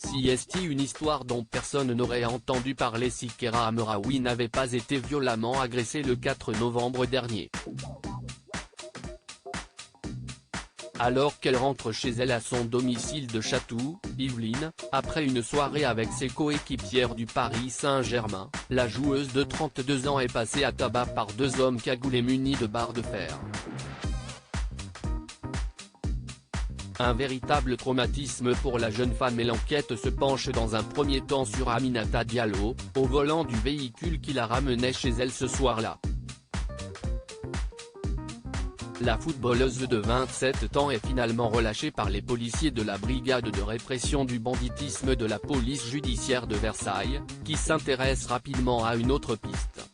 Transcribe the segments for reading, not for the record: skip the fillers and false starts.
CST, une histoire dont personne n'aurait entendu parler si Kera Amraoui n'avait pas été violemment agressée le 4 novembre dernier. Alors qu'elle rentre chez elle à son domicile de Chatou, Yvelines, après une soirée avec ses coéquipières du Paris Saint-Germain, la joueuse de 32 ans est passée à tabac par deux hommes cagoulés munis de barres de fer. Un véritable traumatisme pour la jeune femme, et l'enquête se penche dans un premier temps sur Aminata Diallo, au volant du véhicule qui la ramenait chez elle ce soir-là. La footballeuse de 27 ans est finalement relâchée par les policiers de la brigade de répression du banditisme de la police judiciaire de Versailles, qui s'intéresse rapidement à une autre piste.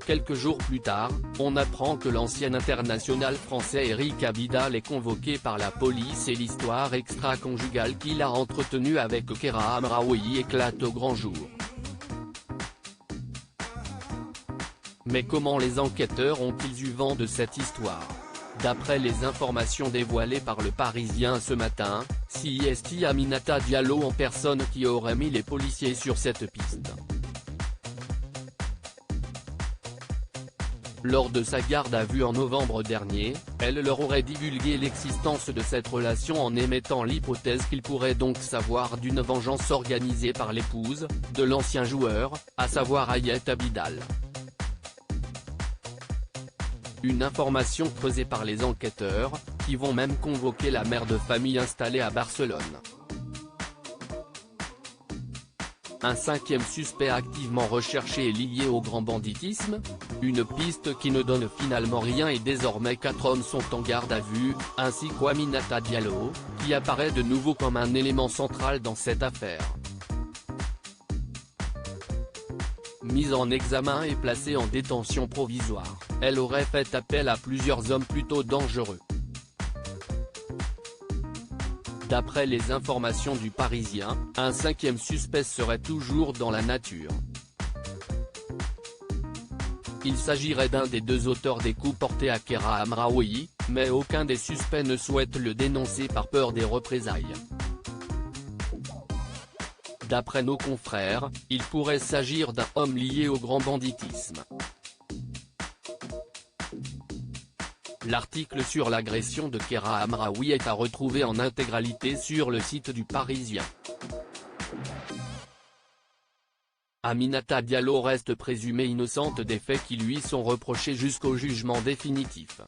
Quelques jours plus tard, on apprend que l'ancien international français Eric Abidal est convoqué par la police et l'histoire extra-conjugale qu'il a entretenue avec Kera Amraoui éclate au grand jour. Mais comment les enquêteurs ont-ils eu vent de cette histoire? D'après les informations dévoilées par Le Parisien ce matin, CST Aminata Diallo en personne qui aurait mis les policiers sur cette piste. Lors de sa garde à vue en novembre dernier, elle leur aurait divulgué l'existence de cette relation en émettant l'hypothèse qu'il pourrait donc savoir d'une vengeance organisée par l'épouse de l'ancien joueur, à savoir Ayette Abidal. Une information creusée par les enquêteurs, qui vont même convoquer la mère de famille installée à Barcelone. Un cinquième suspect activement recherché est lié au grand banditisme. Une piste qui ne donne finalement rien, et désormais 4 hommes sont en garde à vue, ainsi qu'Aminata Diallo, qui apparaît de nouveau comme un élément central dans cette affaire. Mise en examen et placée en détention provisoire, elle aurait fait appel à plusieurs hommes plutôt dangereux. D'après les informations du Parisien, un cinquième suspect serait toujours dans la nature. Il s'agirait d'un des deux auteurs des coups portés à Kera Amraoui, mais aucun des suspects ne souhaite le dénoncer par peur des représailles. D'après nos confrères, il pourrait s'agir d'un homme lié au grand banditisme. L'article sur l'agression de Kera Amraoui est à retrouver en intégralité sur le site du Parisien. Aminata Diallo reste présumée innocente des faits qui lui sont reprochés jusqu'au jugement définitif.